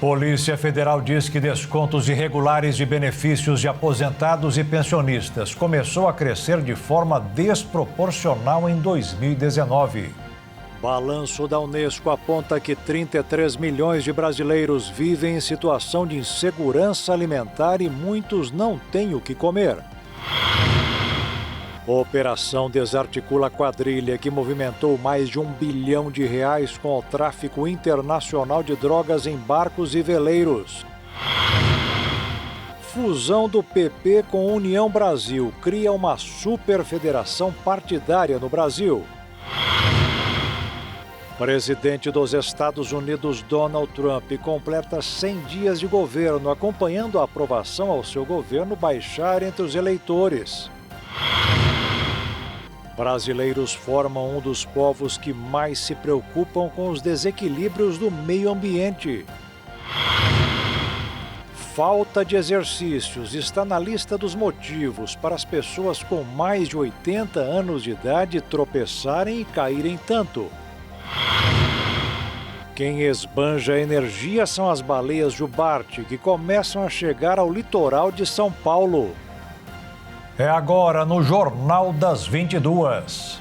Polícia Federal diz que descontos irregulares de benefícios de aposentados e pensionistas começou a crescer de forma desproporcional em 2019. Balanço da Unesco aponta que 33 milhões de brasileiros vivem em situação de insegurança alimentar e muitos não têm o que comer. Operação desarticula a quadrilha que movimentou mais de R$1 bilhão com o tráfico internacional de drogas em barcos e veleiros. Fusão do PP com União Brasil cria uma superfederação partidária no Brasil. Presidente dos Estados Unidos, Donald Trump, completa 100 dias de governo, acompanhando a aprovação ao seu governo baixar entre os eleitores. Brasileiros formam um dos povos que mais se preocupam com os desequilíbrios do meio ambiente. Falta de exercícios está na lista dos motivos para as pessoas com mais de 80 anos de idade tropeçarem e caírem tanto. Quem esbanja energia são as baleias jubarte, que começam a chegar ao litoral de São Paulo. É agora no Jornal das 22.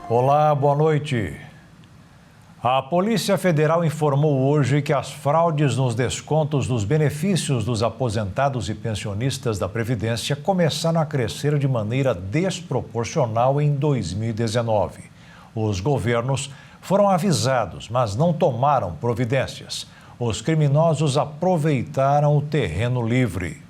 Olá, boa noite. A Polícia Federal informou hoje que as fraudes nos descontos dos benefícios dos aposentados e pensionistas da Previdência começaram a crescer de maneira desproporcional em 2019. Os governos foram avisados, mas não tomaram providências. Os criminosos aproveitaram o terreno livre.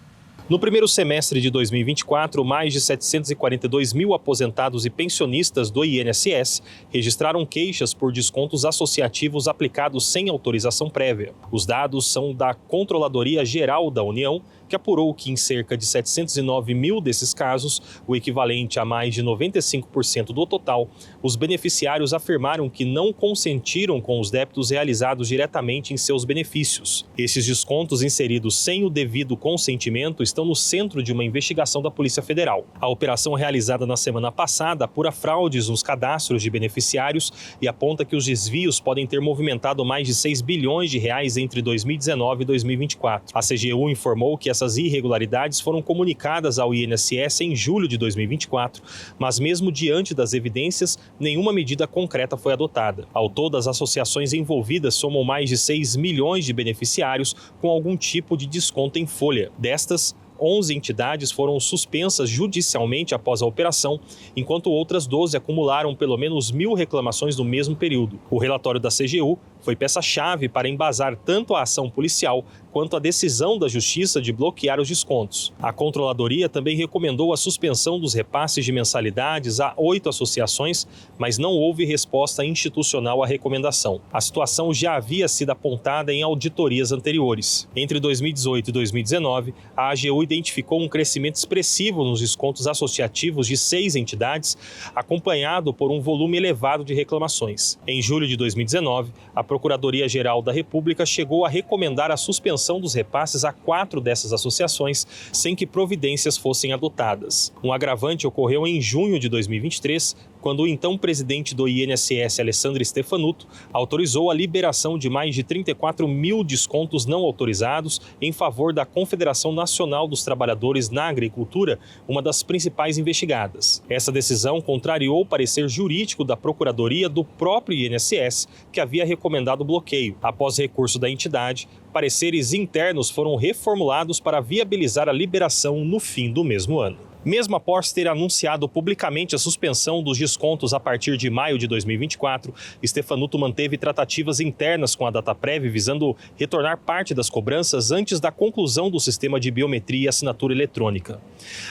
No primeiro semestre de 2024, mais de 742 mil aposentados e pensionistas do INSS registraram queixas por descontos associativos aplicados sem autorização prévia. Os dados são da Controladoria Geral da União, que apurou que em cerca de 709 mil desses casos, o equivalente a mais de 95% do total, os beneficiários afirmaram que não consentiram com os débitos realizados diretamente em seus benefícios. Esses descontos inseridos sem o devido consentimento estão no centro de uma investigação da Polícia Federal. A operação realizada na semana passada apura fraudes nos cadastros de beneficiários e aponta que os desvios podem ter movimentado mais de 6 bilhões de reais entre 2019 e 2024. A CGU informou que essas irregularidades foram comunicadas ao INSS em julho de 2024, mas mesmo diante das evidências, nenhuma medida concreta foi adotada. Ao todo, as associações envolvidas somam mais de 6 milhões de beneficiários com algum tipo de desconto em folha. Destas, 11 entidades foram suspensas judicialmente após a operação, enquanto outras 12 acumularam pelo menos 1.000 reclamações no mesmo período. O relatório da CGU foi peça-chave para embasar tanto a ação policial quanto a decisão da Justiça de bloquear os descontos. A Controladoria também recomendou a suspensão dos repasses de mensalidades a 8 associações, mas não houve resposta institucional à recomendação. A situação já havia sido apontada em auditorias anteriores. Entre 2018 e 2019, a AGU identificou um crescimento expressivo nos descontos associativos de 6 entidades, acompanhado por um volume elevado de reclamações. Em julho de 2019, a Procuradoria-Geral da República chegou a recomendar a suspensão dos repasses a 4 dessas associações, sem que providências fossem adotadas. Um agravante ocorreu em junho de 2023, quando o então presidente do INSS, Alessandro Stefanuto, autorizou a liberação de mais de 34 mil descontos não autorizados em favor da Confederação Nacional dos Trabalhadores na Agricultura, uma das principais investigadas. Essa decisão contrariou o parecer jurídico da Procuradoria do próprio INSS, que havia recomendado o bloqueio. Após recurso da entidade, pareceres internos foram reformulados para viabilizar a liberação no fim do mesmo ano. Mesmo após ter anunciado publicamente a suspensão dos descontos a partir de maio de 2024, Stefanuto manteve tratativas internas com a Dataprev visando retornar parte das cobranças antes da conclusão do sistema de biometria e assinatura eletrônica.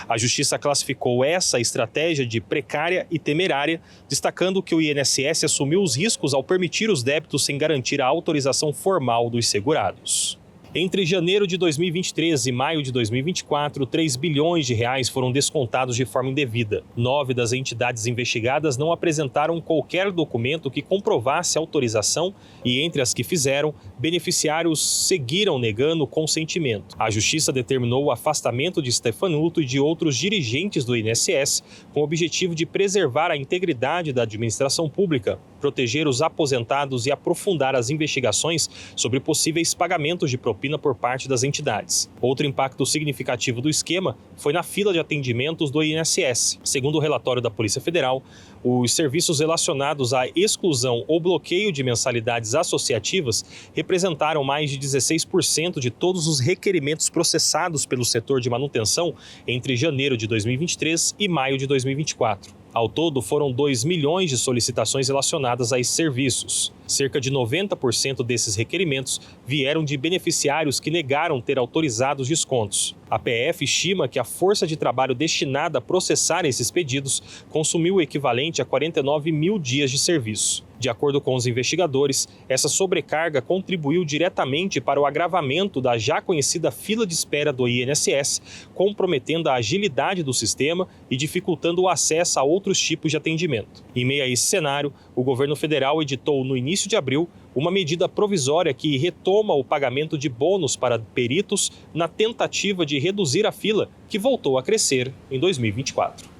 A Justiça classificou essa estratégia de precária e temerária, destacando que o INSS assumiu os riscos ao permitir os débitos sem garantir a autorização formal dos segurados. Entre janeiro de 2023 e maio de 2024, 3 bilhões de reais foram descontados de forma indevida. 9 das entidades investigadas não apresentaram qualquer documento que comprovasse a autorização e, entre as que fizeram, beneficiários seguiram negando o consentimento. A Justiça determinou o afastamento de Stefanuto e de outros dirigentes do INSS com o objetivo de preservar a integridade da administração pública, proteger os aposentados e aprofundar as investigações sobre possíveis pagamentos de propina por parte das entidades. Outro impacto significativo do esquema foi na fila de atendimentos do INSS. Segundo o relatório da Polícia Federal, os serviços relacionados à exclusão ou bloqueio de mensalidades associativas representaram mais de 16% de todos os requerimentos processados pelo setor de manutenção entre janeiro de 2023 e maio de 2024. Ao todo, foram 2 milhões de solicitações relacionadas a esses serviços. Cerca de 90% desses requerimentos vieram de beneficiários que negaram ter autorizado os descontos. A PF estima que a força de trabalho destinada a processar esses pedidos consumiu o equivalente a 49 mil dias de serviço. De acordo com os investigadores, essa sobrecarga contribuiu diretamente para o agravamento da já conhecida fila de espera do INSS, comprometendo a agilidade do sistema e dificultando o acesso a outros tipos de atendimento. Em meio a esse cenário, o governo federal editou no início de abril uma medida provisória que retoma o pagamento de bônus para peritos na tentativa de reduzir a fila, que voltou a crescer em 2024.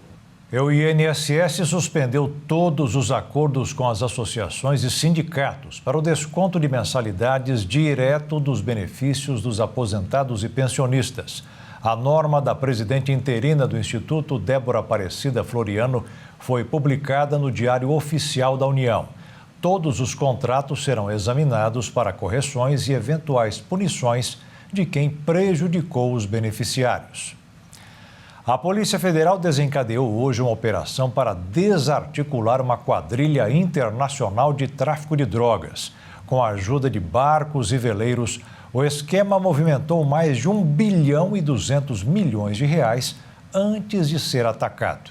O INSS suspendeu todos os acordos com as associações e sindicatos para o desconto de mensalidades direto dos benefícios dos aposentados e pensionistas. A norma da presidente interina do Instituto, Débora Aparecida Floriano, foi publicada no Diário Oficial da União. Todos os contratos serão examinados para correções e eventuais punições de quem prejudicou os beneficiários. A Polícia Federal desencadeou hoje uma operação para desarticular uma quadrilha internacional de tráfico de drogas. Com a ajuda de barcos e veleiros, o esquema movimentou mais de 1 bilhão e 200 milhões de reais antes de ser atacado.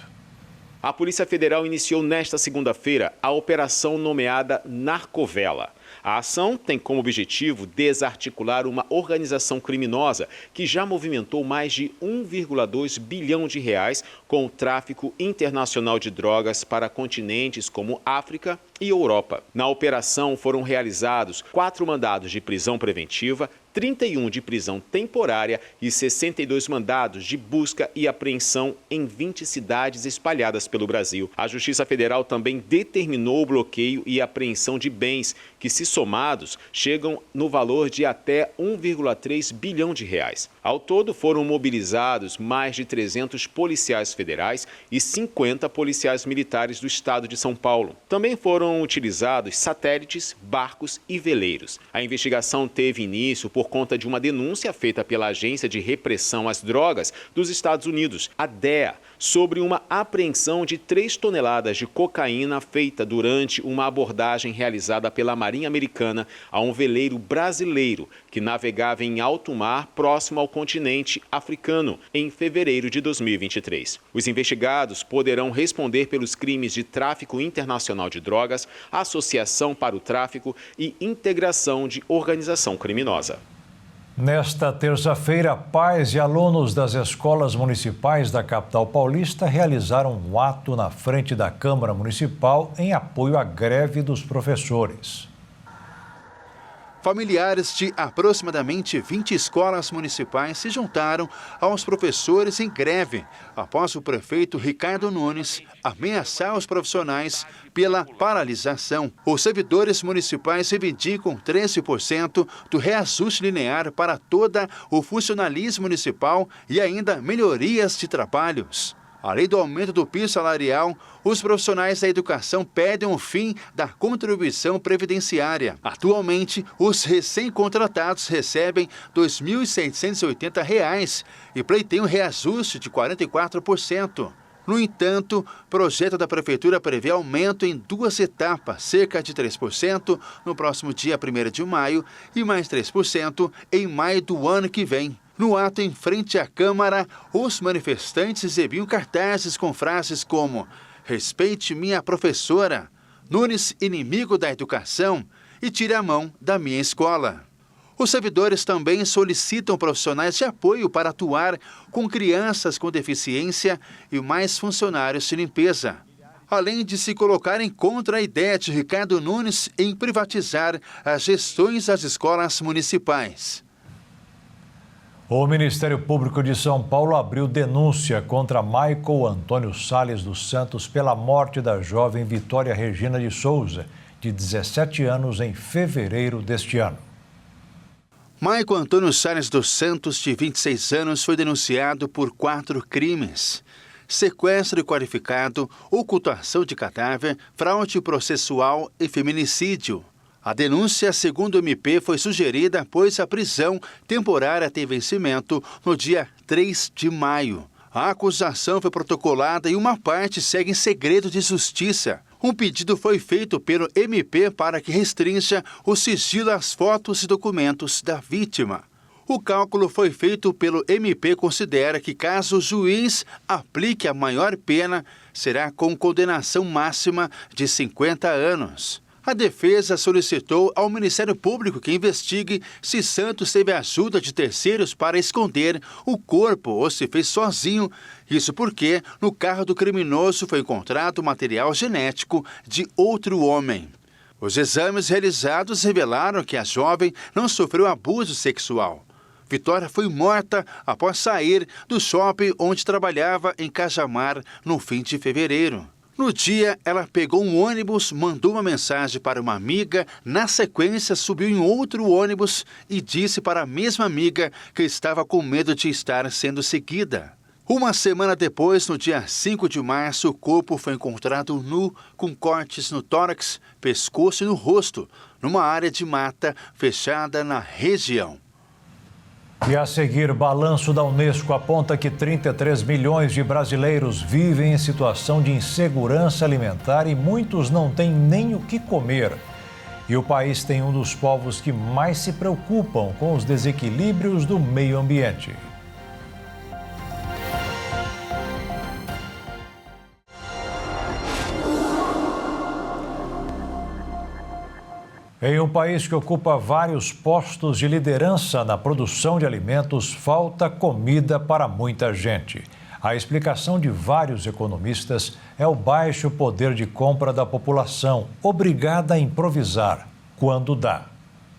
A Polícia Federal iniciou nesta segunda-feira a operação nomeada Narcovela. A ação tem como objetivo desarticular uma organização criminosa que já movimentou mais de 1,2 bilhão de reais com o tráfico internacional de drogas para continentes como África e Europa. Na operação foram realizados 4 mandados de prisão preventiva, 31 de prisão temporária e 62 mandados de busca e apreensão em 20 cidades espalhadas pelo Brasil. A Justiça Federal também determinou o bloqueio e apreensão de bens que, se somados, chegam no valor de até 1,3 bilhão de reais. Ao todo, foram mobilizados mais de 300 policiais federais e 50 policiais militares do estado de São Paulo. Também foram utilizados satélites, barcos e veleiros. A investigação teve início por conta de uma denúncia feita pela Agência de Repressão às Drogas dos Estados Unidos, a DEA, sobre uma apreensão de 3 toneladas de cocaína feita durante uma abordagem realizada pela Marinha Americana a um veleiro brasileiro que navegava em alto mar próximo ao continente africano em fevereiro de 2023. Os investigados poderão responder pelos crimes de tráfico internacional de drogas, associação para o tráfico e integração de organização criminosa. Nesta terça-feira, pais e alunos das escolas municipais da capital paulista realizaram um ato na frente da Câmara Municipal em apoio à greve dos professores. Familiares de aproximadamente 20 escolas municipais se juntaram aos professores em greve após o prefeito Ricardo Nunes ameaçar os profissionais pela paralisação. Os servidores municipais reivindicam 13% do reajuste linear para todo o funcionalismo municipal e ainda melhorias de trabalhos. Além do aumento do piso salarial, os profissionais da educação pedem o fim da contribuição previdenciária. Atualmente, os recém-contratados recebem R$ 2.680 e pleiteiam um reajuste de 44%. No entanto, o projeto da Prefeitura prevê aumento em 2 etapas, cerca de 3% no próximo dia 1º de maio e mais 3% em maio do ano que vem. No ato em frente à Câmara, os manifestantes exibiam cartazes com frases como "Respeite minha professora", "Nunes inimigo da educação" e "Tire a mão da minha escola". Os servidores também solicitam profissionais de apoio para atuar com crianças com deficiência e mais funcionários de limpeza. Além de se colocarem contra a ideia de Ricardo Nunes em privatizar as gestões das escolas municipais. O Ministério Público de São Paulo abriu denúncia contra Michael Antônio Salles dos Santos pela morte da jovem Vitória Regina de Souza, de 17 anos, em fevereiro deste ano. Michael Antônio Salles dos Santos, de 26 anos, foi denunciado por 4 crimes: sequestro qualificado, ocultação de cadáver, fraude processual e feminicídio. A denúncia, segundo o MP, foi sugerida pois a prisão temporária tem vencimento no dia 3 de maio. A acusação foi protocolada e uma parte segue em segredo de justiça. Um pedido foi feito pelo MP para que restrinja o sigilo às fotos e documentos da vítima. O cálculo foi feito pelo MP, considera que caso o juiz aplique a maior pena, será com condenação máxima de 50 anos. A defesa solicitou ao Ministério Público que investigue se Santos teve ajuda de terceiros para esconder o corpo ou se fez sozinho. Isso porque no carro do criminoso foi encontrado material genético de outro homem. Os exames realizados revelaram que a jovem não sofreu abuso sexual. Vitória foi morta após sair do shopping onde trabalhava em Cajamar no fim de fevereiro. No dia, ela pegou um ônibus, mandou uma mensagem para uma amiga, na sequência subiu em outro ônibus e disse para a mesma amiga que estava com medo de estar sendo seguida. Uma semana depois, no dia 5 de março, o corpo foi encontrado nu, com cortes no tórax, pescoço e no rosto, numa área de mata fechada na região. E a seguir, balanço da Unesco aponta que 33 milhões de brasileiros vivem em situação de insegurança alimentar e muitos não têm nem o que comer. E o país tem um dos povos que mais se preocupam com os desequilíbrios do meio ambiente. Em um país que ocupa vários postos de liderança na produção de alimentos, falta comida para muita gente. A explicação de vários economistas é o baixo poder de compra da população, obrigada a improvisar quando dá.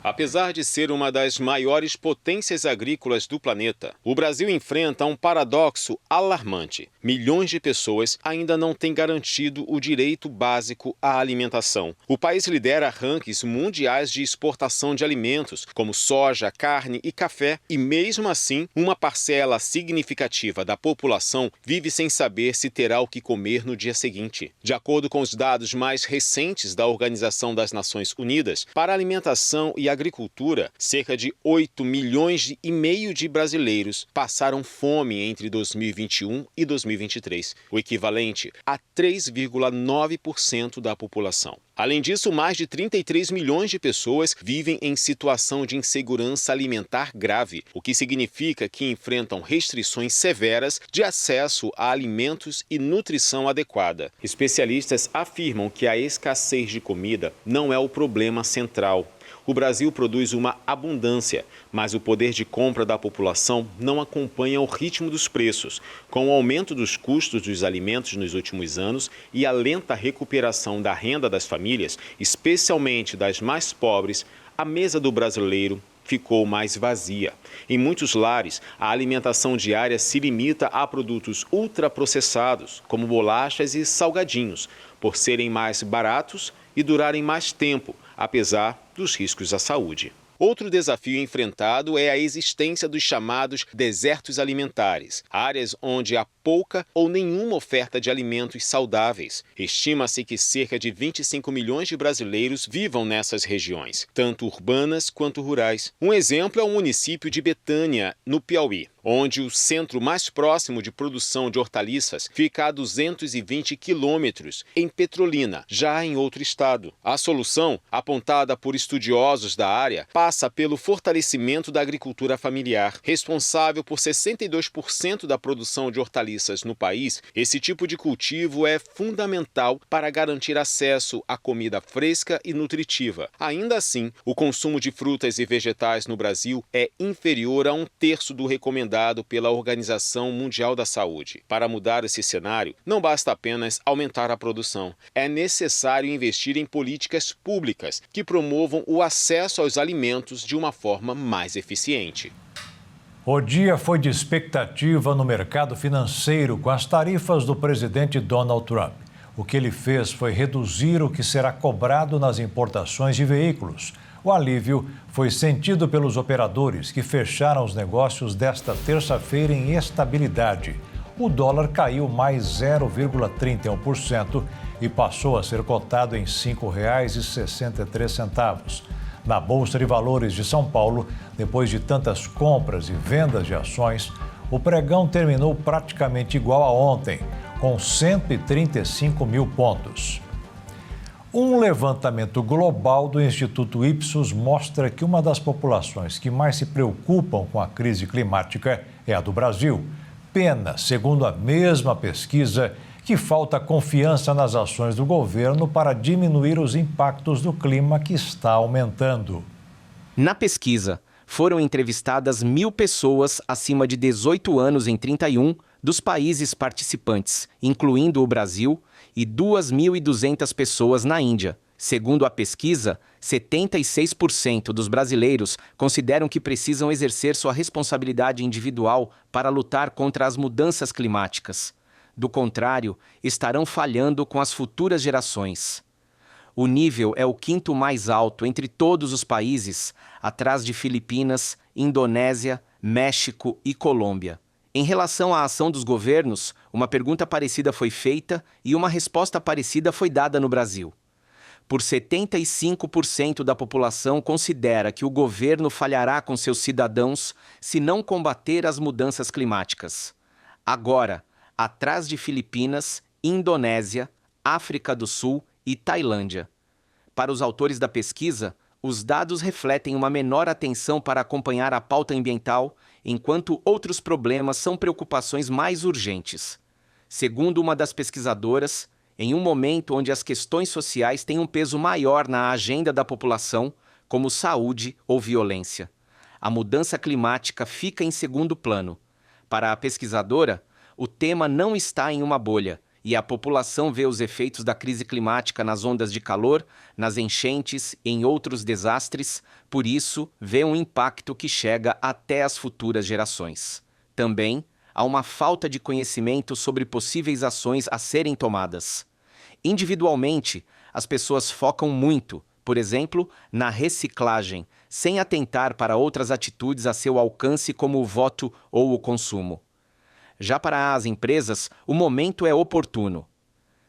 Apesar de ser uma das maiores potências agrícolas do planeta, o Brasil enfrenta um paradoxo alarmante. Milhões de pessoas ainda não têm garantido o direito básico à alimentação. O país lidera rankings mundiais de exportação de alimentos, como soja, carne e café, e mesmo assim, uma parcela significativa da população vive sem saber se terá o que comer no dia seguinte. De acordo com os dados mais recentes da Organização das Nações Unidas, para a alimentação e agricultura, cerca de 8,5 milhões de brasileiros passaram fome entre 2021 e 2023, o equivalente a 3,9% da população. Além disso, mais de 33 milhões de pessoas vivem em situação de insegurança alimentar grave, o que significa que enfrentam restrições severas de acesso a alimentos e nutrição adequada. Especialistas afirmam que a escassez de comida não é o problema central. O Brasil produz uma abundância, mas o poder de compra da população não acompanha o ritmo dos preços. Com o aumento dos custos dos alimentos nos últimos anos e a lenta recuperação da renda das famílias, especialmente das mais pobres, a mesa do brasileiro ficou mais vazia. Em muitos lares, a alimentação diária se limita a produtos ultraprocessados, como bolachas e salgadinhos, por serem mais baratos e durarem mais tempo, apesar dos riscos à saúde. Outro desafio enfrentado é a existência dos chamados desertos alimentares, áreas onde há pouca ou nenhuma oferta de alimentos saudáveis. Estima-se que cerca de 25 milhões de brasileiros vivam nessas regiões, tanto urbanas quanto rurais. Um exemplo é o município de Betânia, no Piauí, onde o centro mais próximo de produção de hortaliças fica a 220 quilômetros, em Petrolina, já em outro estado. A solução, apontada por estudiosos da área, passa pelo fortalecimento da agricultura familiar. Responsável por 62% da produção de hortaliças no país, esse tipo de cultivo é fundamental para garantir acesso à comida fresca e nutritiva. Ainda assim, o consumo de frutas e vegetais no Brasil é inferior a 1/3 do recomendado pela Organização Mundial da Saúde. Para mudar esse cenário, não basta apenas aumentar a produção. É necessário investir em políticas públicas que promovam o acesso aos alimentos de uma forma mais eficiente. O dia foi de expectativa no mercado financeiro com as tarifas do presidente Donald Trump. O que ele fez foi reduzir o que será cobrado nas importações de veículos. O alívio foi sentido pelos operadores que fecharam os negócios desta terça-feira em estabilidade. O dólar caiu mais 0,31% e passou a ser cotado em R$ 5,63. Na Bolsa de Valores de São Paulo, depois de tantas compras e vendas de ações, o pregão terminou praticamente igual a ontem, com 135 mil pontos. Um levantamento global do Instituto Ipsos mostra que uma das populações que mais se preocupam com a crise climática é a do Brasil. Pena, segundo a mesma pesquisa, que falta confiança nas ações do governo para diminuir os impactos do clima que está aumentando. Na pesquisa, foram entrevistadas 1.000 pessoas acima de 18 anos em 31 dos países participantes, incluindo o Brasil, e 2.200 pessoas na Índia. Segundo a pesquisa, 76% dos brasileiros consideram que precisam exercer sua responsabilidade individual para lutar contra as mudanças climáticas. Do contrário, estarão falhando com as futuras gerações. O nível é o 5º mais alto entre todos os países, atrás de Filipinas, Indonésia, México e Colômbia. Em relação à ação dos governos, uma pergunta parecida foi feita e uma resposta parecida foi dada no Brasil. Por 75% da população considera que o governo falhará com seus cidadãos se não combater as mudanças climáticas. Agora, atrás de Filipinas, Indonésia, África do Sul e Tailândia. Para os autores da pesquisa, os dados refletem uma menor atenção para acompanhar a pauta ambiental, enquanto outros problemas são preocupações mais urgentes. Segundo uma das pesquisadoras, em um momento onde as questões sociais têm um peso maior na agenda da população, como saúde ou violência, a mudança climática fica em segundo plano. Para a pesquisadora, o tema não está em uma bolha, e a população vê os efeitos da crise climática nas ondas de calor, nas enchentes e em outros desastres, por isso vê um impacto que chega até as futuras gerações. Também há uma falta de conhecimento sobre possíveis ações a serem tomadas. Individualmente, as pessoas focam muito, por exemplo, na reciclagem, sem atentar para outras atitudes a seu alcance como o voto ou o consumo. Já para as empresas, o momento é oportuno.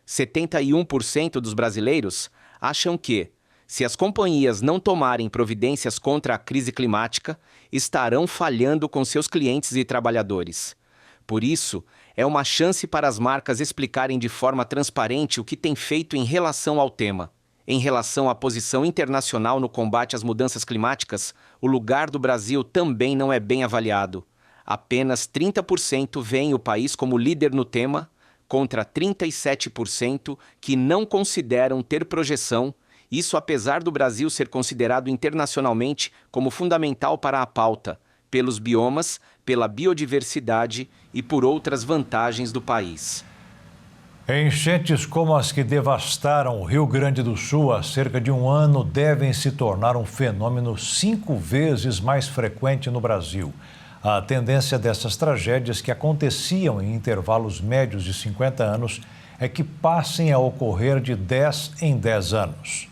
71% dos brasileiros acham que, se as companhias não tomarem providências contra a crise climática, estarão falhando com seus clientes e trabalhadores. Por isso, é uma chance para as marcas explicarem de forma transparente o que têm feito em relação ao tema. Em relação à posição internacional no combate às mudanças climáticas, o lugar do Brasil também não é bem avaliado. Apenas 30% veem o país como líder no tema, contra 37% que não consideram ter projeção, isso apesar do Brasil ser considerado internacionalmente como fundamental para a pauta, pelos biomas, pela biodiversidade e por outras vantagens do país. Enchentes como as que devastaram o Rio Grande do Sul há cerca de um ano devem se tornar um fenômeno 5 vezes mais frequente no Brasil. A tendência dessas tragédias, que aconteciam em intervalos médios de 50 anos, é que passem a ocorrer de 10 em 10 anos.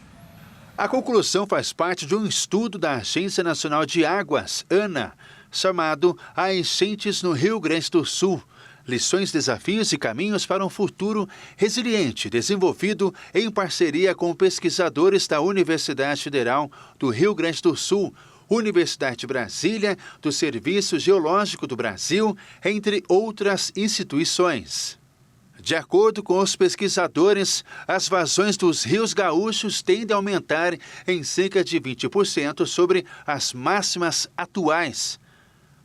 A conclusão faz parte de um estudo da Agência Nacional de Águas, ANA, chamado A Enchentes no Rio Grande do Sul. Lições, desafios e caminhos para um futuro resiliente, desenvolvido em parceria com pesquisadores da Universidade Federal do Rio Grande do Sul, Universidade de Brasília, do Serviço Geológico do Brasil, entre outras instituições. De acordo com os pesquisadores, as vazões dos rios gaúchos tendem a aumentar em cerca de 20% sobre as máximas atuais.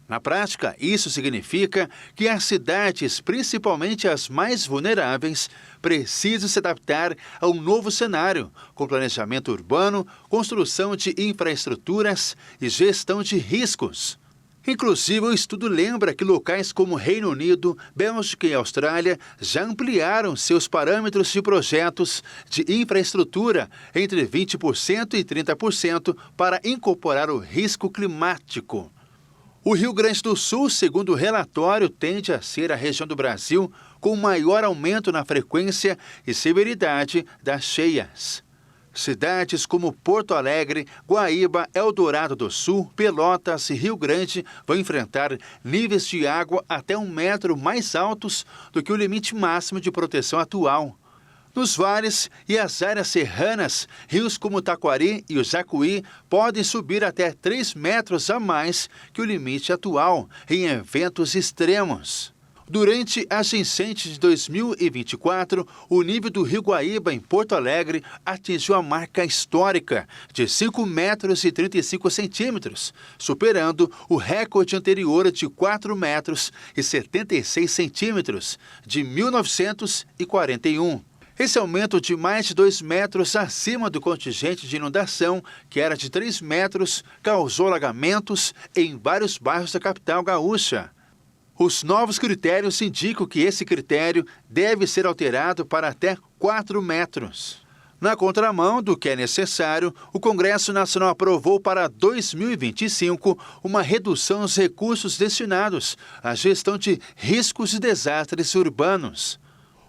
Na prática, isso significa que as cidades, principalmente as mais vulneráveis, precisam se adaptar a um novo cenário, com planejamento urbano, construção de infraestruturas e gestão de riscos. Inclusive, o estudo lembra que locais como Reino Unido, Bélgica e Austrália já ampliaram seus parâmetros de projetos de infraestrutura entre 20% e 30% para incorporar o risco climático. O Rio Grande do Sul, segundo o relatório, tende a ser a região do Brasil com maior aumento na frequência e severidade das cheias. Cidades como Porto Alegre, Guaíba, Eldorado do Sul, Pelotas e Rio Grande vão enfrentar níveis de água até 1 metro mais altos do que o limite máximo de proteção atual. Nos vales e as áreas serranas, rios como o Taquari e o Jacuí podem subir até 3 metros a mais que o limite atual em eventos extremos. Durante as enchentes de 2024, o nível do Rio Guaíba, em Porto Alegre, atingiu a marca histórica de 5 metros e 35 centímetros, superando o recorde anterior de 4 metros e 76 centímetros, de 1941. Esse aumento de mais de 2 metros acima do contingente de inundação, que era de 3 metros, causou alagamentos em vários bairros da capital gaúcha. Os novos critérios indicam que esse critério deve ser alterado para até 4 metros. Na contramão do que é necessário, o Congresso Nacional aprovou para 2025 uma redução dos recursos destinados à gestão de riscos e desastres urbanos.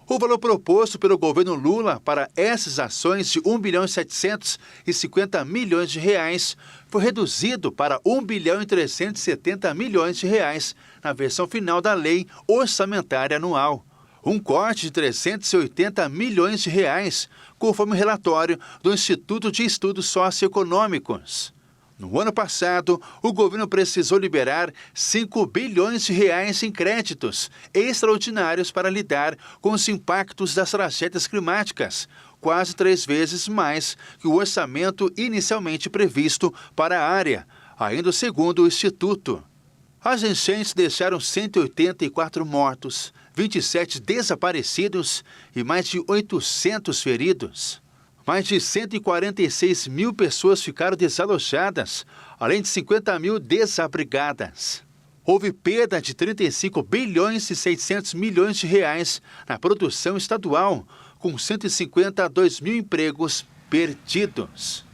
O valor proposto pelo governo Lula para essas ações de 1.750 bilhões de reais foi reduzido para 1.370 bilhões de reais na versão final da Lei Orçamentária Anual. Um corte de 380 milhões de reais, conforme o relatório do Instituto de Estudos Socioeconômicos. No ano passado, o governo precisou liberar 5 bilhões de reais em créditos extraordinários para lidar com os impactos das tragédias climáticas, quase 3 vezes mais que o orçamento inicialmente previsto para a área, ainda segundo o Instituto. As enchentes deixaram 184 mortos, 27 desaparecidos e mais de 800 feridos. Mais de 146 mil pessoas ficaram desalojadas, além de 50 mil desabrigadas. Houve perda de 35 bilhões e 600 milhões de reais na produção estadual, com 152 mil empregos perdidos.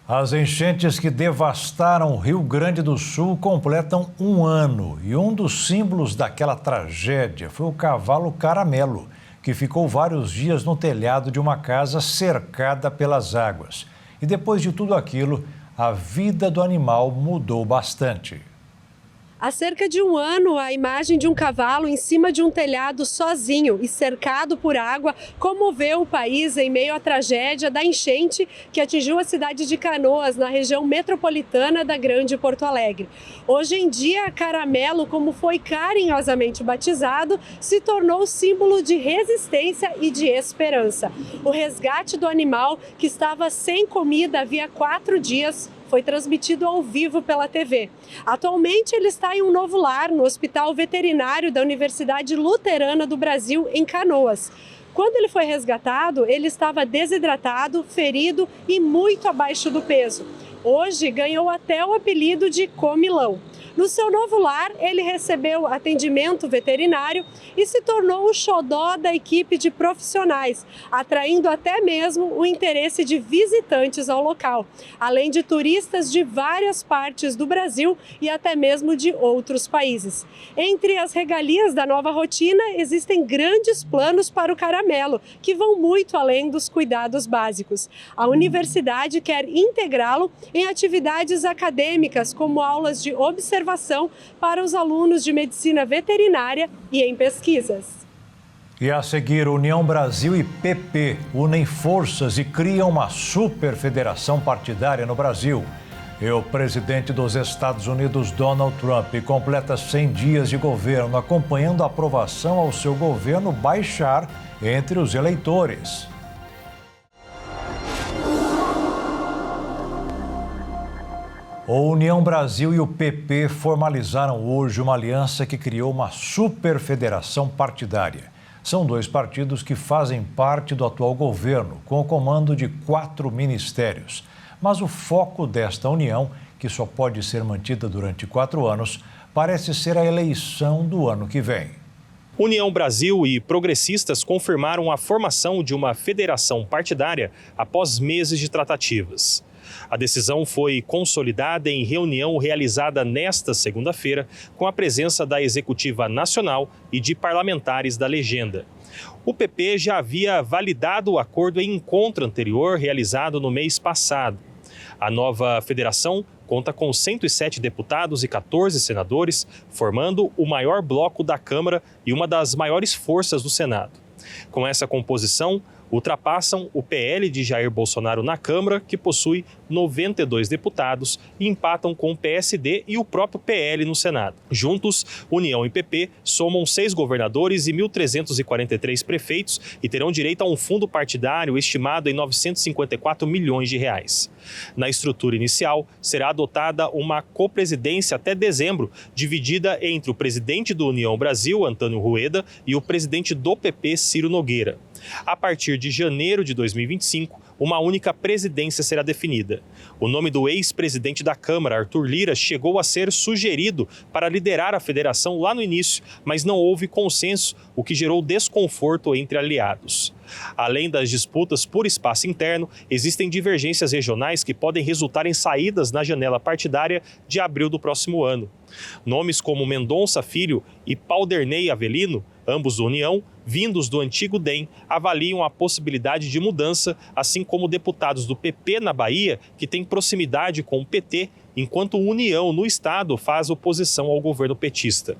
As enchentes que devastaram o Rio Grande do Sul completam 1 ano e um dos símbolos daquela tragédia foi o cavalo Caramelo, que ficou vários dias no telhado de uma casa cercada pelas águas. E depois de tudo aquilo, a vida do animal mudou bastante. Há cerca de 1 ano, a imagem de um cavalo em cima de um telhado sozinho e cercado por água comoveu o país em meio à tragédia da enchente que atingiu a cidade de Canoas, na região metropolitana da Grande Porto Alegre. Hoje em dia, Caramelo, como foi carinhosamente batizado, se tornou símbolo de resistência e de esperança. O resgate do animal, que estava sem comida havia 4 dias, foi transmitido ao vivo pela TV. Atualmente, ele está em um novo lar no Hospital Veterinário da Universidade Luterana do Brasil, em Canoas. Quando ele foi resgatado, ele estava desidratado, ferido e muito abaixo do peso. Hoje, ganhou até o apelido de comilão. No seu novo lar, ele recebeu atendimento veterinário e se tornou o xodó da equipe de profissionais, atraindo até mesmo o interesse de visitantes ao local, além de turistas de várias partes do Brasil e até mesmo de outros países. Entre as regalias da nova rotina, existem grandes planos para o Caramelo, que vão muito além dos cuidados básicos. A universidade quer integrá-lo em atividades acadêmicas, como aulas de observação para os alunos de medicina veterinária e em pesquisas. E a seguir, União Brasil e PP unem forças e criam uma super federação partidária no Brasil. E o presidente dos Estados Unidos, Donald Trump, completa 100 dias de governo, acompanhando a aprovação ao seu governo baixar entre os eleitores. O União Brasil e o PP formalizaram hoje uma aliança que criou uma superfederação partidária. São dois partidos que fazem parte do atual governo, com o comando de 4 ministérios. Mas o foco desta união, que só pode ser mantida durante 4 anos, parece ser a eleição do ano que vem. União Brasil e progressistas confirmaram a formação de uma federação partidária após meses de tratativas. A decisão foi consolidada em reunião realizada nesta segunda-feira, com a presença da Executiva Nacional e de parlamentares da legenda. O PP já havia validado o acordo em encontro anterior realizado no mês passado. A nova federação conta com 107 deputados e 14 senadores, formando o maior bloco da Câmara e uma das maiores forças do Senado. Com essa composição, ultrapassam o PL de Jair Bolsonaro na Câmara, que possui 92 deputados, e empatam com o PSD e o próprio PL no Senado. Juntos, União e PP somam 6 governadores e 1.343 prefeitos e terão direito a um fundo partidário estimado em 954 milhões de reais. Na estrutura inicial, será adotada uma copresidência até dezembro, dividida entre o presidente do União Brasil, Antônio Rueda, e o presidente do PP, Ciro Nogueira. A partir de janeiro de 2025, uma única presidência será definida. O nome do ex-presidente da Câmara, Arthur Lira, chegou a ser sugerido para liderar a federação lá no início, mas não houve consenso, o que gerou desconforto entre aliados. Além das disputas por espaço interno, existem divergências regionais que podem resultar em saídas na janela partidária de abril do próximo ano. Nomes como Mendonça Filho e Paulderney Avelino, ambos da União, vindos do antigo DEM, avaliam a possibilidade de mudança, assim como deputados do PP na Bahia, que têm proximidade com o PT, enquanto União no estado faz oposição ao governo petista.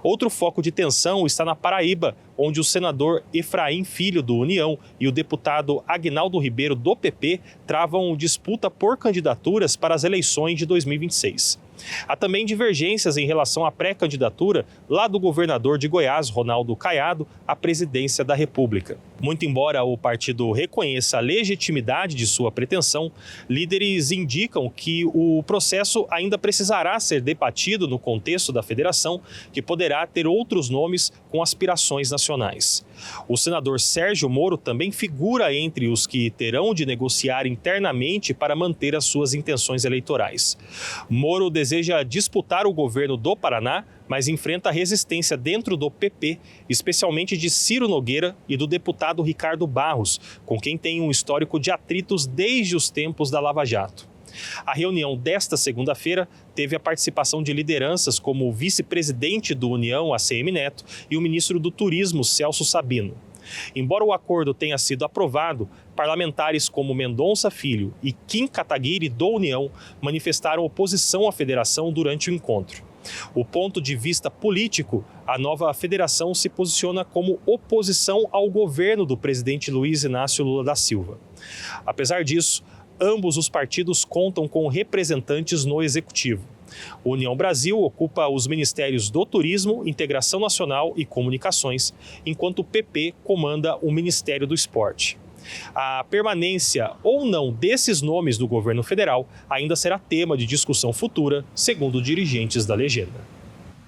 Outro foco de tensão está na Paraíba, onde o senador Efraim Filho do União e o deputado Aguinaldo Ribeiro do PP travam disputa por candidaturas para as eleições de 2026. Há também divergências em relação à pré-candidatura lá do governador de Goiás, Ronaldo Caiado, à presidência da República. Muito embora o partido reconheça a legitimidade de sua pretensão, líderes indicam que o processo ainda precisará ser debatido no contexto da federação, que poderá ter outros nomes com aspirações nacionais. O senador Sérgio Moro também figura entre os que terão de negociar internamente para manter as suas intenções eleitorais. Moro deseja disputar o governo do Paraná, mas enfrenta resistência dentro do PP, especialmente de Ciro Nogueira e do deputado Ricardo Barros, com quem tem um histórico de atritos desde os tempos da Lava Jato. A reunião desta segunda-feira teve a participação de lideranças como o vice-presidente do União, ACM Neto, e o ministro do Turismo, Celso Sabino. Embora o acordo tenha sido aprovado, parlamentares como Mendonça Filho e Kim Kataguiri do União manifestaram oposição à federação durante o encontro. O ponto de vista político, a nova federação se posiciona como oposição ao governo do presidente Luiz Inácio Lula da Silva. Apesar disso, ambos os partidos contam com representantes no executivo. O União Brasil ocupa os ministérios do Turismo, Integração Nacional e Comunicações, enquanto o PP comanda o Ministério do Esporte. A permanência ou não desses nomes do governo federal ainda será tema de discussão futura, segundo dirigentes da legenda.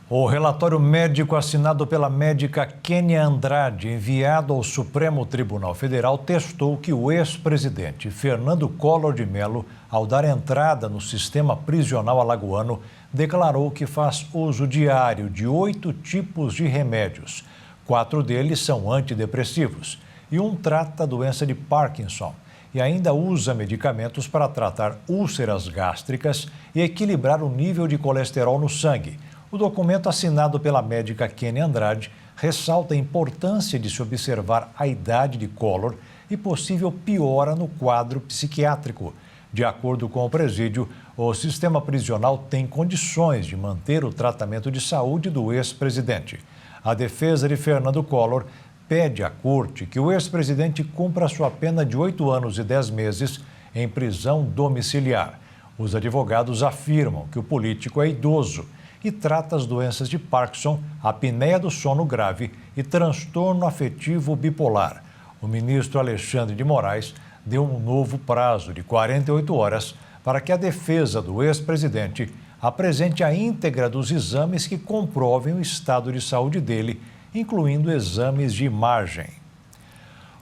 O relatório médico assinado pela médica Kênia Andrade, enviado ao Supremo Tribunal Federal, testou que o ex-presidente Fernando Collor de Mello, ao dar entrada no sistema prisional alagoano, declarou que faz uso diário de 8 tipos de remédios. 4 deles são antidepressivos e um trata a doença de Parkinson. E ainda usa medicamentos para tratar úlceras gástricas e equilibrar o nível de colesterol no sangue. O documento assinado pela médica Kênia Andrade ressalta a importância de se observar a idade de Collor e possível piora no quadro psiquiátrico. De acordo com o presídio, o sistema prisional tem condições de manter o tratamento de saúde do ex-presidente. A defesa de Fernando Collor pede à corte que o ex-presidente cumpra sua pena de 8 anos e 10 meses em prisão domiciliar. Os advogados afirmam que o político é idoso e trata as doenças de Parkinson, apneia do sono grave e transtorno afetivo bipolar. O ministro Alexandre de Moraes deu um novo prazo de 48 horas para que a defesa do ex-presidente apresente a íntegra dos exames que comprovem o estado de saúde dele, incluindo exames de imagem.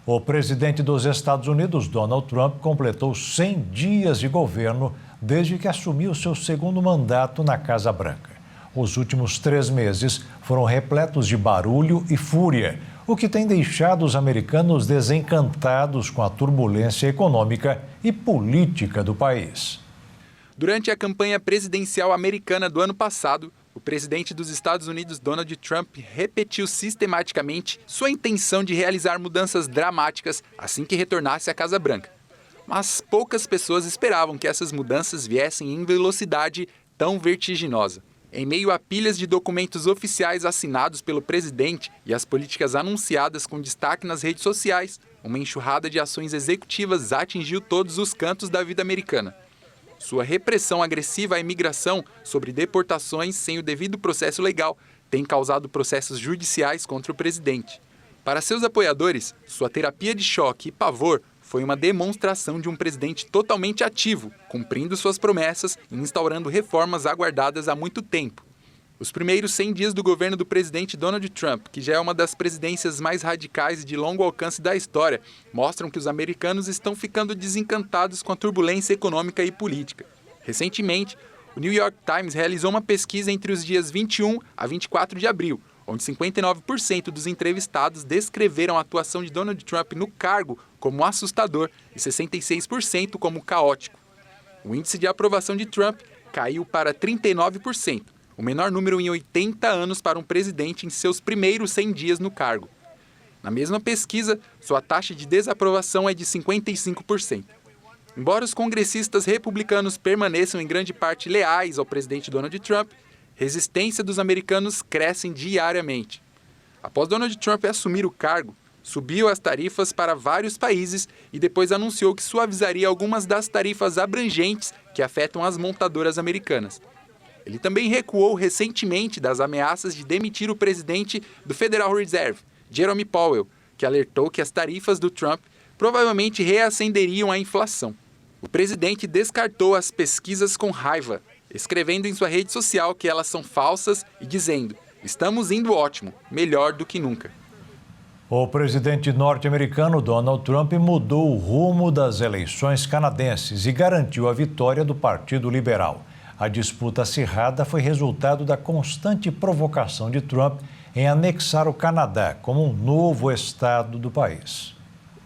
O presidente dos Estados Unidos, Donald Trump, completou 100 dias de governo desde que assumiu seu segundo mandato na Casa Branca. Os últimos 3 meses foram repletos de barulho e fúria, o que tem deixado os americanos desencantados com a turbulência econômica e política do país. Durante a campanha presidencial americana do ano passado, o presidente dos Estados Unidos, Donald Trump, repetiu sistematicamente sua intenção de realizar mudanças dramáticas assim que retornasse à Casa Branca. Mas poucas pessoas esperavam que essas mudanças viessem em velocidade tão vertiginosa. Em meio a pilhas de documentos oficiais assinados pelo presidente e as políticas anunciadas com destaque nas redes sociais, uma enxurrada de ações executivas atingiu todos os cantos da vida americana. Sua repressão agressiva à imigração sobre deportações sem o devido processo legal tem causado processos judiciais contra o presidente. Para seus apoiadores, sua terapia de choque e pavor foi uma demonstração de um presidente totalmente ativo, cumprindo suas promessas e instaurando reformas aguardadas há muito tempo. Os primeiros 100 dias do governo do presidente Donald Trump, que já é uma das presidências mais radicais e de longo alcance da história, mostram que os americanos estão ficando desencantados com a turbulência econômica e política. Recentemente, o New York Times realizou uma pesquisa entre os dias 21 a 24 de abril, onde 59% dos entrevistados descreveram a atuação de Donald Trump no cargo como assustador e 66% como caótico. O índice de aprovação de Trump caiu para 39%. O menor número em 80 anos para um presidente em seus primeiros 100 dias no cargo. Na mesma pesquisa, sua taxa de desaprovação é de 55%. Embora os congressistas republicanos permaneçam em grande parte leais ao presidente Donald Trump, resistência dos americanos cresce diariamente. Após Donald Trump assumir o cargo, subiu as tarifas para vários países e depois anunciou que suavizaria algumas das tarifas abrangentes que afetam as montadoras americanas. Ele também recuou recentemente das ameaças de demitir o presidente do Federal Reserve, Jerome Powell, que alertou que as tarifas do Trump provavelmente reacenderiam a inflação. O presidente descartou as pesquisas com raiva, escrevendo em sua rede social que elas são falsas e dizendo: "Estamos indo ótimo, melhor do que nunca". O presidente norte-americano Donald Trump mudou o rumo das eleições canadenses e garantiu a vitória do Partido Liberal. A disputa acirrada foi resultado da constante provocação de Trump em anexar o Canadá como um novo estado do país.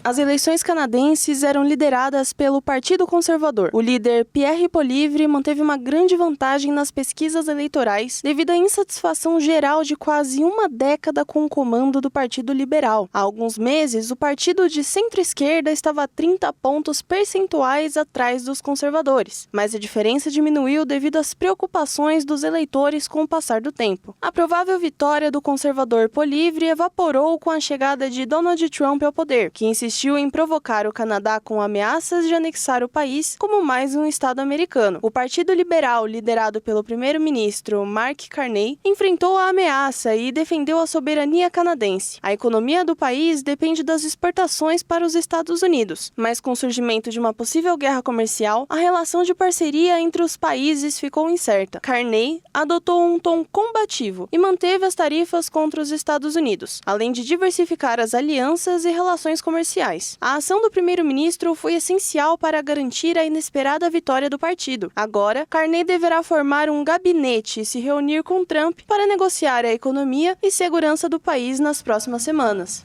As eleições canadenses eram lideradas pelo Partido Conservador. O líder Pierre Poilievre manteve uma grande vantagem nas pesquisas eleitorais devido à insatisfação geral de quase uma década com o comando do Partido Liberal. Há alguns meses, o partido de centro-esquerda estava 30 pontos percentuais atrás dos conservadores, mas a diferença diminuiu devido às preocupações dos eleitores com o passar do tempo. A provável vitória do conservador Poilievre evaporou com a chegada de Donald Trump ao poder, que insistiu em provocar o Canadá com ameaças de anexar o país como mais um estado americano. O Partido Liberal, liderado pelo primeiro-ministro Mark Carney, enfrentou a ameaça e defendeu a soberania canadense. A economia do país depende das exportações para os Estados Unidos, mas com o surgimento de uma possível guerra comercial, a relação de parceria entre os países ficou incerta. Carney adotou um tom combativo e manteve as tarifas contra os Estados Unidos, além de diversificar as alianças e relações comerciais. A ação do primeiro-ministro foi essencial para garantir a inesperada vitória do partido. Agora, Carney deverá formar um gabinete e se reunir com Trump para negociar a economia e segurança do país nas próximas semanas.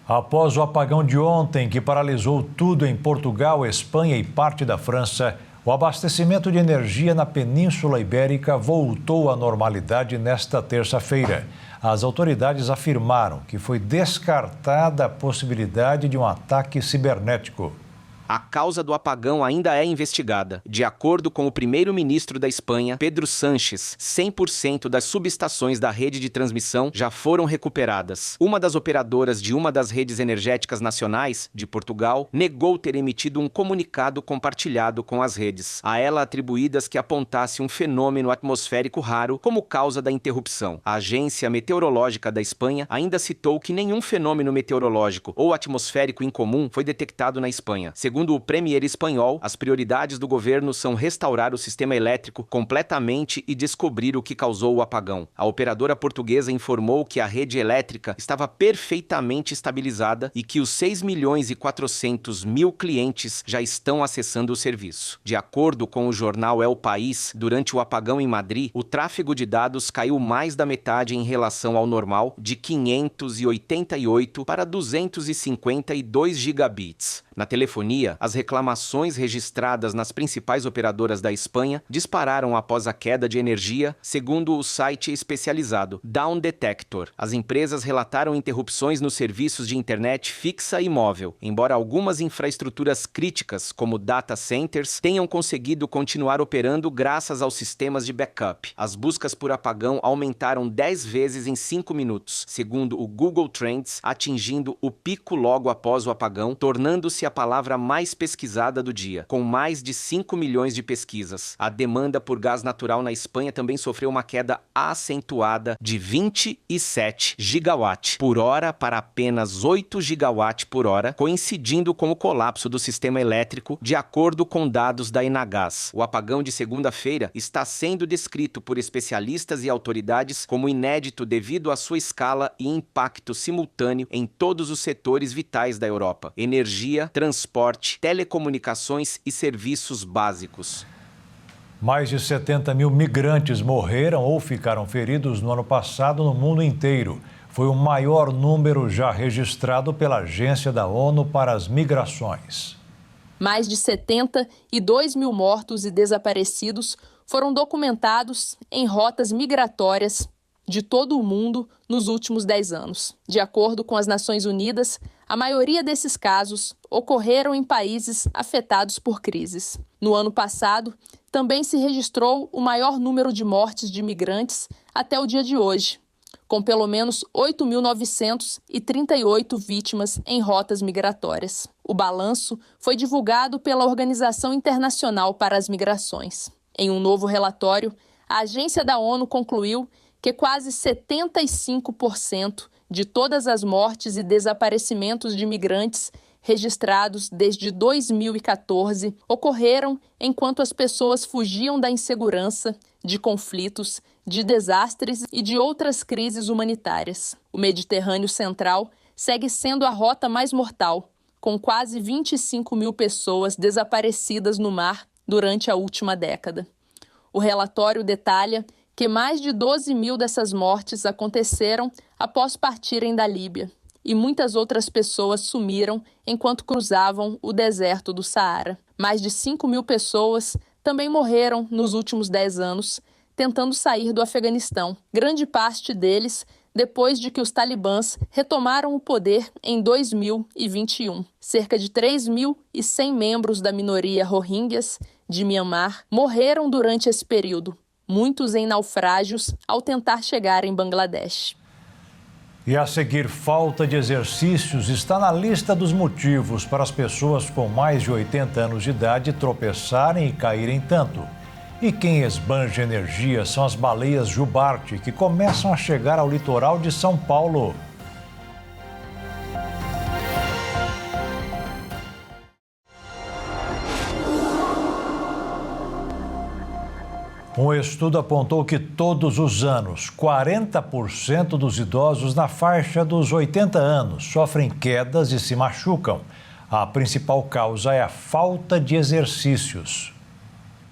Após o apagão de ontem, que paralisou tudo em Portugal, Espanha e parte da França, o abastecimento de energia na Península Ibérica voltou à normalidade nesta terça-feira. As autoridades afirmaram que foi descartada a possibilidade de um ataque cibernético. A causa do apagão ainda é investigada. De acordo com o primeiro-ministro da Espanha, Pedro Sánchez, 100% das subestações da rede de transmissão já foram recuperadas. Uma das operadoras de uma das redes energéticas nacionais, de Portugal, negou ter emitido um comunicado compartilhado com as redes, a ela atribuídas que apontasse um fenômeno atmosférico raro como causa da interrupção. A Agência Meteorológica da Espanha ainda citou que nenhum fenômeno meteorológico ou atmosférico incomum foi detectado na Espanha. Segundo o premier espanhol, as prioridades do governo são restaurar o sistema elétrico completamente e descobrir o que causou o apagão. A operadora portuguesa informou que a rede elétrica estava perfeitamente estabilizada e que os 6.400.000 clientes já estão acessando o serviço. De acordo com o jornal El País, durante o apagão em Madrid, o tráfego de dados caiu mais da metade em relação ao normal, de 588 para 252 gigabits. Na telefonia, as reclamações registradas nas principais operadoras da Espanha dispararam após a queda de energia, segundo o site especializado Down Detector. As empresas relataram interrupções nos serviços de internet fixa e móvel, embora algumas infraestruturas críticas, como data centers, tenham conseguido continuar operando graças aos sistemas de backup. As buscas por apagão aumentaram 10 vezes em 5 minutos, segundo o Google Trends, atingindo o pico logo após o apagão, tornando-se a palavra mais pesquisada do dia, com mais de 5 milhões de pesquisas. A demanda por gás natural na Espanha também sofreu uma queda acentuada de 27 gigawatt por hora para apenas 8 gigawatt por hora, coincidindo com o colapso do sistema elétrico, de acordo com dados da Enagás. O apagão de segunda-feira está sendo descrito por especialistas e autoridades como inédito devido à sua escala e impacto simultâneo em todos os setores vitais da Europa: energia, transporte, telecomunicações e serviços básicos. Mais de 70 mil migrantes morreram ou ficaram feridos no ano passado no mundo inteiro. Foi o maior número já registrado pela Agência da ONU para as Migrações. Mais de 72 mil mortos e desaparecidos foram documentados em rotas migratórias de todo o mundo nos últimos 10 anos. De acordo com as Nações Unidas, a maioria desses casos ocorreram em países afetados por crises. No ano passado, também se registrou o maior número de mortes de imigrantes até o dia de hoje, com pelo menos 8.938 vítimas em rotas migratórias. O balanço foi divulgado pela Organização Internacional para as Migrações. Em um novo relatório, a agência da ONU concluiu que quase 75% de todas as mortes e desaparecimentos de imigrantes registrados desde 2014 ocorreram enquanto as pessoas fugiam da insegurança, de conflitos, de desastres e de outras crises humanitárias. O Mediterrâneo Central segue sendo a rota mais mortal, com quase 25 mil pessoas desaparecidas no mar durante a última década. O relatório detalha que mais de 12 mil dessas mortes aconteceram após partirem da Líbia, e muitas outras pessoas sumiram enquanto cruzavam o deserto do Saara. Mais de 5 mil pessoas também morreram nos últimos 10 anos tentando sair do Afeganistão, grande parte deles depois de que os talibãs retomaram o poder em 2021. Cerca de 3.100 membros da minoria Rohingyas de Myanmar morreram durante esse período, muitos em naufrágios ao tentar chegar em Bangladesh. E a seguir, falta de exercícios está na lista dos motivos para as pessoas com mais de 80 anos de idade tropeçarem e caírem tanto. E quem esbanja energia são as baleias jubarte, que começam a chegar ao litoral de São Paulo. Um estudo apontou que todos os anos, 40% dos idosos na faixa dos 80 anos sofrem quedas e se machucam. A principal causa é a falta de exercícios.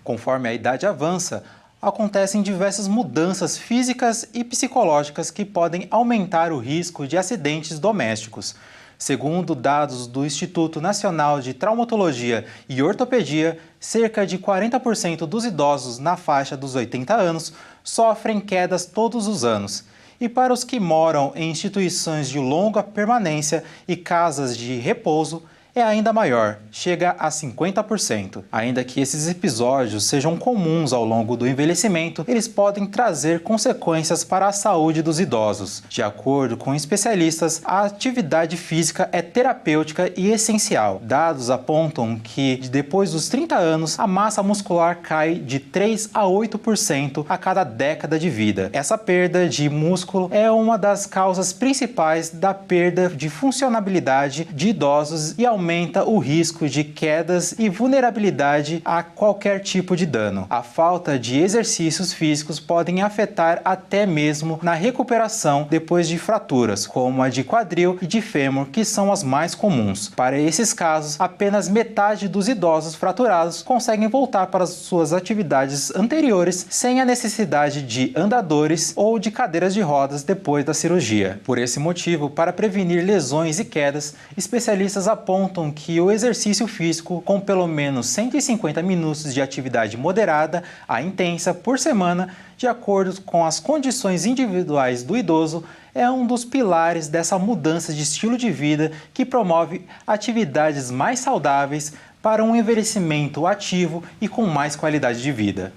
Conforme a idade avança, acontecem diversas mudanças físicas e psicológicas que podem aumentar o risco de acidentes domésticos. Segundo dados do Instituto Nacional de Traumatologia e Ortopedia, cerca de 40% dos idosos na faixa dos 80 anos sofrem quedas todos os anos. E para os que moram em instituições de longa permanência e casas de repouso, é ainda maior, chega a 50%. Ainda que esses episódios sejam comuns ao longo do envelhecimento, eles podem trazer consequências para a saúde dos idosos. De acordo com especialistas, a atividade física é terapêutica e essencial. Dados apontam que, depois dos 30 anos, a massa muscular cai de 3 a 8% a cada década de vida. Essa perda de músculo é uma das causas principais da perda de funcionabilidade de idosos e aumenta o risco de quedas e vulnerabilidade a qualquer tipo de dano. A falta de exercícios físicos podem afetar até mesmo na recuperação depois de fraturas, como a de quadril e de fêmur, que são as mais comuns. Para esses casos, apenas metade dos idosos fraturados conseguem voltar para suas atividades anteriores sem a necessidade de andadores ou de cadeiras de rodas depois da cirurgia. Por esse motivo, para prevenir lesões e quedas, especialistas apontam que o exercício físico, com pelo menos 150 minutos de atividade moderada a intensa por semana, de acordo com as condições individuais do idoso, é um dos pilares dessa mudança de estilo de vida que promove atividades mais saudáveis para um envelhecimento ativo e com mais qualidade de vida.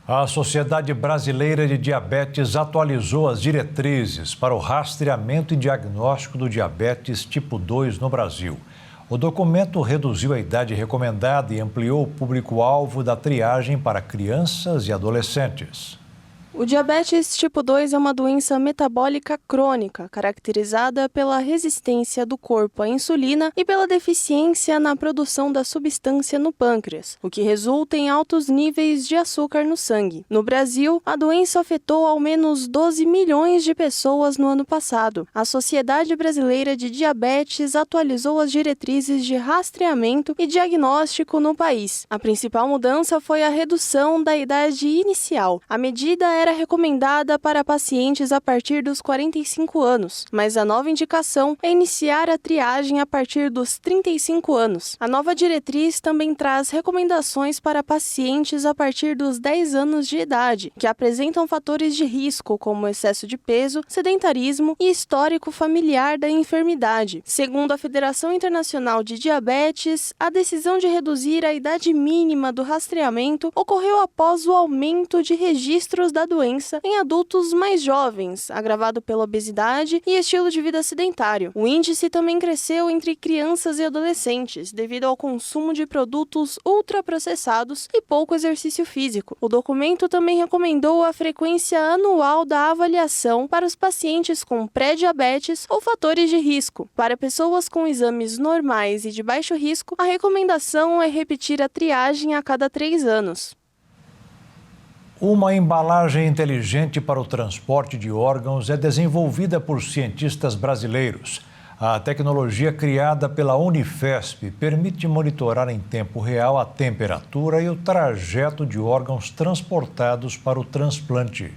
A Sociedade Brasileira de Diabetes atualizou as diretrizes para o rastreamento e diagnóstico do diabetes tipo 2 no Brasil. O documento reduziu a idade recomendada e ampliou o público-alvo da triagem para crianças e adolescentes. O diabetes tipo 2 é uma doença metabólica crônica, caracterizada pela resistência do corpo à insulina e pela deficiência na produção da substância no pâncreas, o que resulta em altos níveis de açúcar no sangue. No Brasil, a doença afetou ao menos 12 milhões de pessoas no ano passado. A Sociedade Brasileira de Diabetes atualizou as diretrizes de rastreamento e diagnóstico no país. A principal mudança foi a redução da idade inicial. A medida era recomendada para pacientes a partir dos 45 anos, mas a nova indicação é iniciar a triagem a partir dos 35 anos. A nova diretriz também traz recomendações para pacientes a partir dos 10 anos de idade, que apresentam fatores de risco como excesso de peso, sedentarismo e histórico familiar da enfermidade. Segundo a Federação Internacional de Diabetes, a decisão de reduzir a idade mínima do rastreamento ocorreu após o aumento de registros da doença em adultos mais jovens, agravado pela obesidade e estilo de vida sedentário. O índice também cresceu entre crianças e adolescentes, devido ao consumo de produtos ultraprocessados e pouco exercício físico. O documento também recomendou a frequência anual da avaliação para os pacientes com pré-diabetes ou fatores de risco. Para pessoas com exames normais e de baixo risco, a recomendação é repetir a triagem a cada 3 anos. Uma embalagem inteligente para o transporte de órgãos é desenvolvida por cientistas brasileiros. A tecnologia criada pela Unifesp permite monitorar em tempo real a temperatura e o trajeto de órgãos transportados para o transplante.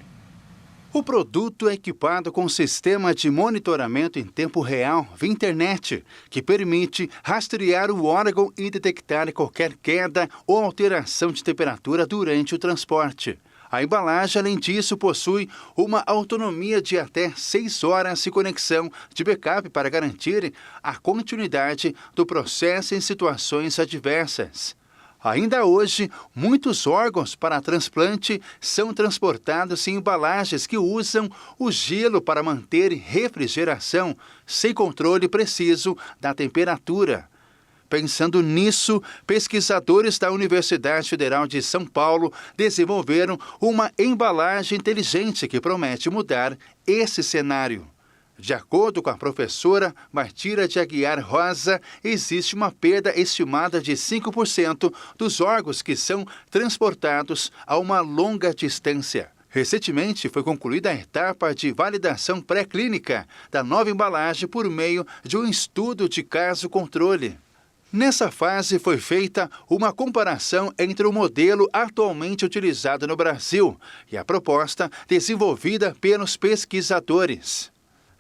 O produto é equipado com um sistema de monitoramento em tempo real via internet, que permite rastrear o órgão e detectar qualquer queda ou alteração de temperatura durante o transporte. A embalagem, além disso, possui uma autonomia de até 6 horas de conexão de backup para garantir a continuidade do processo em situações adversas. Ainda hoje, muitos órgãos para transplante são transportados em embalagens que usam o gelo para manter refrigeração, sem controle preciso da temperatura. Pensando nisso, pesquisadores da Universidade Federal de São Paulo desenvolveram uma embalagem inteligente que promete mudar esse cenário. De acordo com a professora Martira de Aguiar Rosa, existe uma perda estimada de 5% dos órgãos que são transportados a uma longa distância. Recentemente foi concluída a etapa de validação pré-clínica da nova embalagem por meio de um estudo de caso-controle. Nessa fase foi feita uma comparação entre o modelo atualmente utilizado no Brasil e a proposta desenvolvida pelos pesquisadores.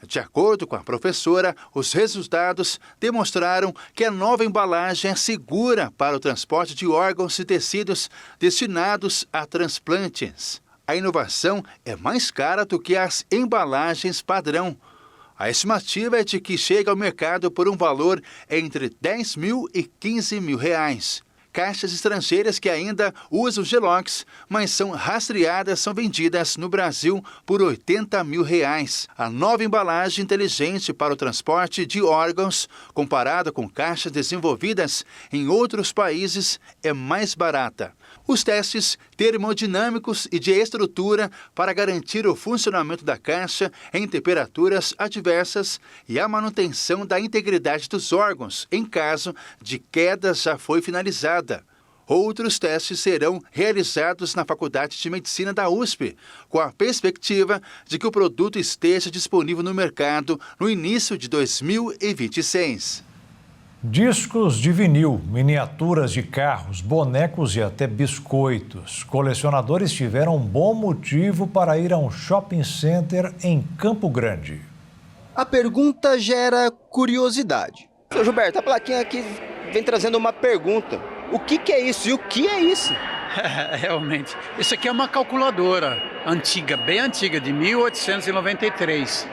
De acordo com a professora, os resultados demonstraram que a nova embalagem é segura para o transporte de órgãos e tecidos destinados a transplantes. A inovação é mais cara do que as embalagens padrão. A estimativa é de que chega ao mercado por um valor entre 10 mil e 15 mil reais. Caixas estrangeiras que ainda usam Gelox, mas são rastreadas, são vendidas no Brasil por 80 mil reais. A nova embalagem inteligente para o transporte de órgãos, comparada com caixas desenvolvidas em outros países, é mais barata. Os testes termodinâmicos e de estrutura para garantir o funcionamento da caixa em temperaturas adversas e a manutenção da integridade dos órgãos em caso de queda já foi finalizada. Outros testes serão realizados na Faculdade de Medicina da USP, com a perspectiva de que o produto esteja disponível no mercado no início de 2026. Discos de vinil, miniaturas de carros, bonecos e até biscoitos. Colecionadores tiveram um bom motivo para ir a um shopping center em Campo Grande. A pergunta gera curiosidade. Seu Gilberto, a plaquinha aqui vem trazendo uma pergunta. O que é isso e o que é isso? Realmente. Isso aqui é uma calculadora antiga, bem antiga, de 1893.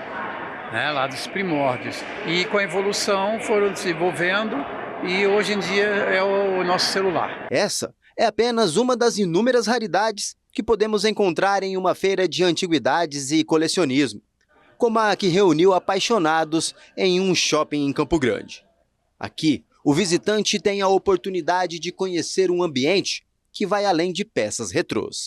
Lá dos primórdios. E com a evolução foram desenvolvendo e hoje em dia é o nosso celular. Essa é apenas uma das inúmeras raridades que podemos encontrar em uma feira de antiguidades e colecionismo, como a que reuniu apaixonados em um shopping em Campo Grande. Aqui, o visitante tem a oportunidade de conhecer um ambiente que vai além de peças retrôs.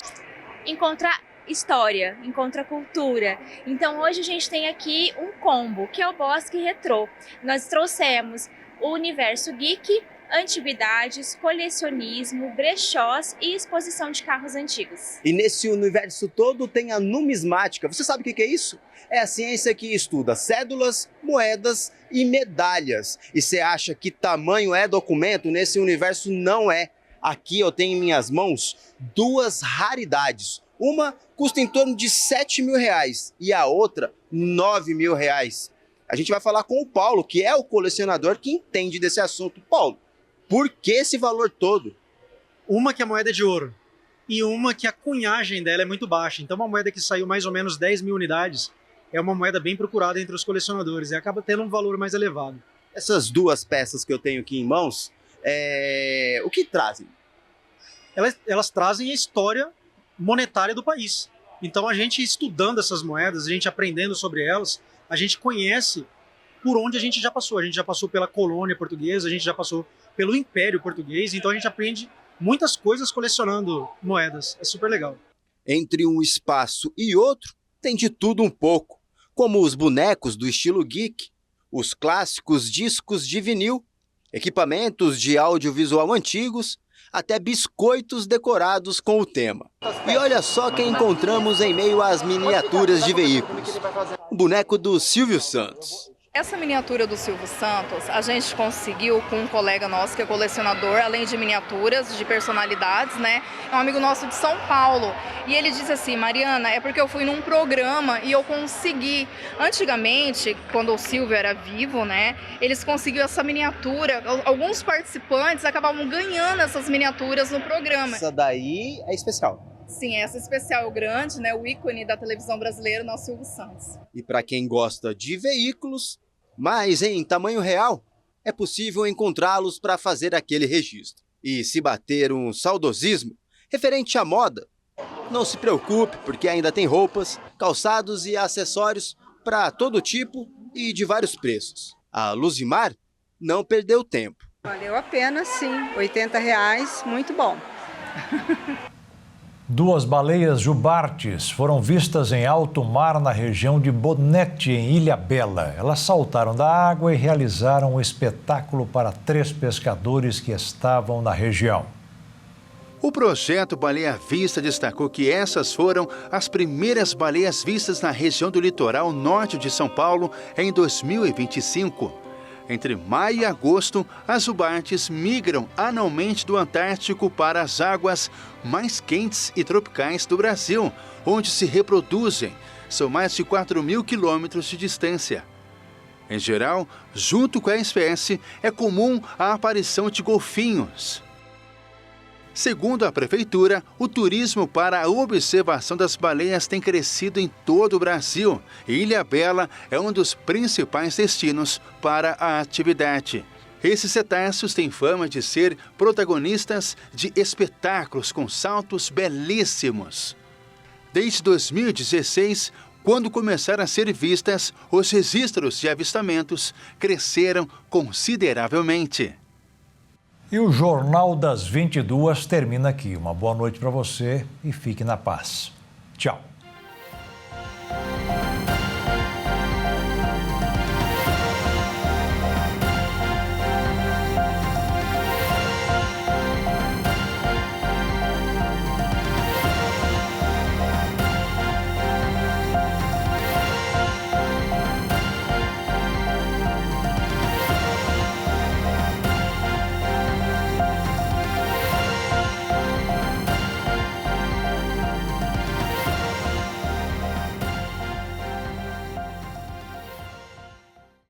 Encontrar história, encontra cultura. Então hoje a gente tem aqui um combo, que é o Bosque Retrô. Nós trouxemos o universo geek, antiguidades, colecionismo, brechós e exposição de carros antigos. E nesse universo todo tem a numismática. Você sabe o que é isso? É a ciência que estuda cédulas, moedas e medalhas. E você acha que tamanho é documento? Nesse universo não é. Aqui eu tenho em minhas mãos duas raridades. Uma custa em torno de 7 mil reais e a outra 9 mil reais. A gente vai falar com o Paulo, que é o colecionador que entende desse assunto. Paulo, por que esse valor todo? Uma que a moeda é de ouro e uma que a cunhagem dela é muito baixa. Então uma moeda que saiu mais ou menos 10 mil unidades é uma moeda bem procurada entre os colecionadores e acaba tendo um valor mais elevado. Essas duas peças que eu tenho aqui em mãos, o que trazem? Elas trazem a história monetária do país. Então a gente estudando essas moedas, a gente aprendendo sobre elas, a gente conhece por onde a gente já passou. A gente já passou pela colônia portuguesa, a gente já passou pelo Império Português, então a gente aprende muitas coisas colecionando moedas. É super legal. Entre um espaço e outro, tem de tudo um pouco, como os bonecos do estilo geek, os clássicos discos de vinil, equipamentos de audiovisual antigos, até biscoitos decorados com o tema. E olha só quem encontramos em meio às miniaturas de veículos. O boneco do Silvio Santos. Essa miniatura do Silvio Santos, a gente conseguiu com um colega nosso que é colecionador, além de miniaturas, de personalidades, né? É um amigo nosso de São Paulo. E ele disse assim, Mariana, é porque eu fui num programa e eu consegui. Antigamente, quando o Silvio era vivo, né? Eles conseguiam essa miniatura. Alguns participantes acabavam ganhando essas miniaturas no programa. Essa daí é especial. Sim, essa especial é o grande, né? O ícone da televisão brasileira, nosso Silvio Santos. E para quem gosta de veículos, mas em tamanho real, é possível encontrá-los para fazer aquele registro. E se bater um saudosismo referente à moda, não se preocupe, porque ainda tem roupas, calçados e acessórios para todo tipo e de vários preços. A Luzimar não perdeu tempo. Valeu a pena, sim. R$80, muito bom. Duas baleias jubartes foram vistas em alto mar na região de Bonete, em Ilhabela. Elas saltaram da água e realizaram um espetáculo para 3 pescadores que estavam na região. O projeto Baleia Vista destacou que essas foram as primeiras baleias vistas na região do litoral norte de São Paulo em 2025. Entre maio e agosto, as jubartes migram anualmente do Antártico para as águas mais quentes e tropicais do Brasil, onde se reproduzem. São mais de 4.000 quilômetros de distância. Em geral, junto com a espécie, é comum a aparição de golfinhos. Segundo a Prefeitura, o turismo para a observação das baleias tem crescido em todo o Brasil e Ilhabela é um dos principais destinos para a atividade. Esses cetáceos têm fama de ser protagonistas de espetáculos com saltos belíssimos. Desde 2016, quando começaram a ser vistas, os registros de avistamentos cresceram consideravelmente. E o Jornal das 22 termina aqui. Uma boa noite para você e fique na paz. Tchau.